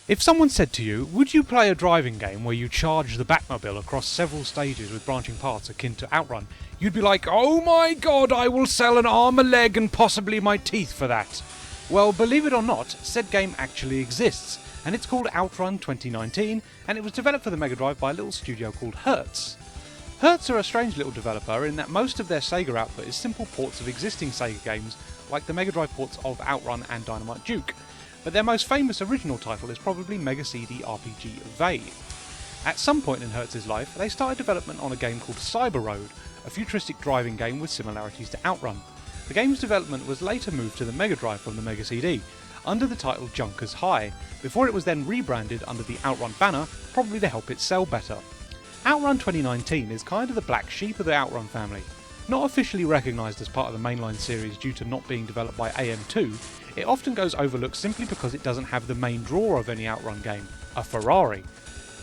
If someone said to you, would you play a driving game where you charge the Batmobile across several stages with branching paths akin to Outrun, you'd be like, oh my god, I will sell an arm, a leg and possibly my teeth for that. Well, believe it or not, said game actually exists, and it's called Outrun 2019, and it was developed for the Mega Drive by a little studio called Hertz. Hertz are a strange little developer in that most of their Sega output is simple ports of existing Sega games like the Mega Drive ports of Outrun and Dynamite Duke. But their most famous original title is probably Mega CD RPG Vey. At some point in Hertz's life, they started development on a game called Cyber Road, a futuristic driving game with similarities to Outrun. The game's development was later moved to the Mega Drive from the Mega CD, under the title Junkers High, before it was then rebranded under the Outrun banner, probably to help it sell better. Outrun 2019 is kind of the black sheep of the Outrun family. Not officially recognised as part of the mainline series due to not being developed by AM2, it often goes overlooked simply because it doesn't have the main draw of any Outrun game, a Ferrari.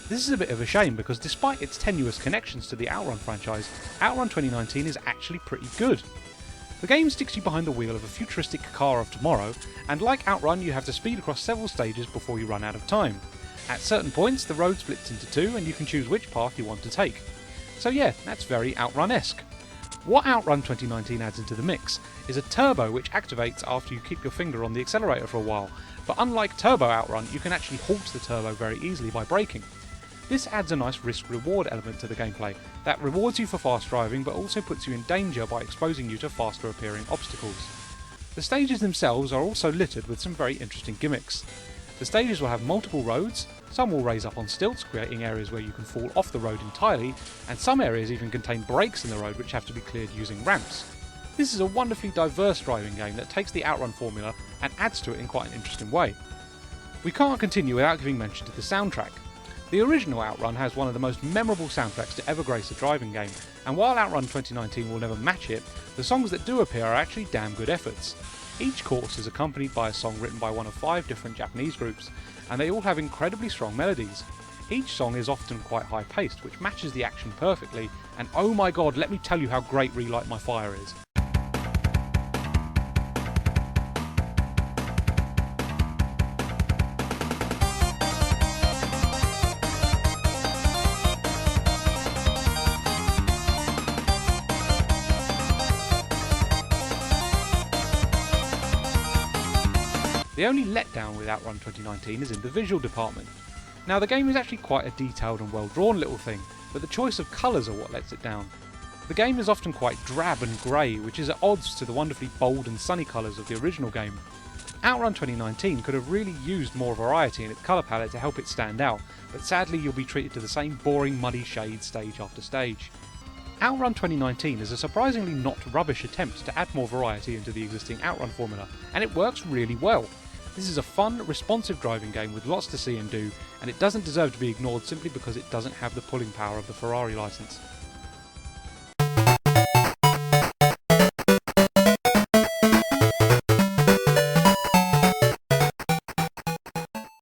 This is a bit of a shame because despite its tenuous connections to the Outrun franchise, Outrun 2019 is actually pretty good. The game sticks you behind the wheel of a futuristic car of tomorrow, and like Outrun you have to speed across several stages before you run out of time. At certain points the road splits into two and you can choose which path you want to take. So yeah, that's very Outrun-esque. What Outrun 2019 adds into the mix is a turbo which activates after you keep your finger on the accelerator for a while, but unlike Turbo Outrun you can actually halt the turbo very easily by braking. This adds a nice risk-reward element to the gameplay that rewards you for fast driving but also puts you in danger by exposing you to faster appearing obstacles. The stages themselves are also littered with some very interesting gimmicks. The stages will have multiple roads, some will raise up on stilts, creating areas where you can fall off the road entirely, and some areas even contain breaks in the road which have to be cleared using ramps. This is a wonderfully diverse driving game that takes the Outrun formula and adds to it in quite an interesting way. We can't continue without giving mention to the soundtrack. The original Outrun has one of the most memorable soundtracks to ever grace a driving game, and while Outrun 2019 will never match it, the songs that do appear are actually damn good efforts. Each course is accompanied by a song written by one of 5 different Japanese groups, and they all have incredibly strong melodies. Each song is often quite high paced, which matches the action perfectly, and oh my god, let me tell you how great Relight My Fire is. The only letdown with Outrun 2019 is in the visual department. Now the game is actually quite a detailed and well drawn little thing, but the choice of colours are what lets it down. The game is often quite drab and grey, which is at odds to the wonderfully bold and sunny colours of the original game. Outrun 2019 could have really used more variety in its colour palette to help it stand out, but sadly you'll be treated to the same boring muddy shades stage after stage. Outrun 2019 is a surprisingly not rubbish attempt to add more variety into the existing Outrun formula, and it works really well. This is a fun, responsive driving game with lots to see and do, and it doesn't deserve to be ignored simply because it doesn't have the pulling power of the Ferrari license.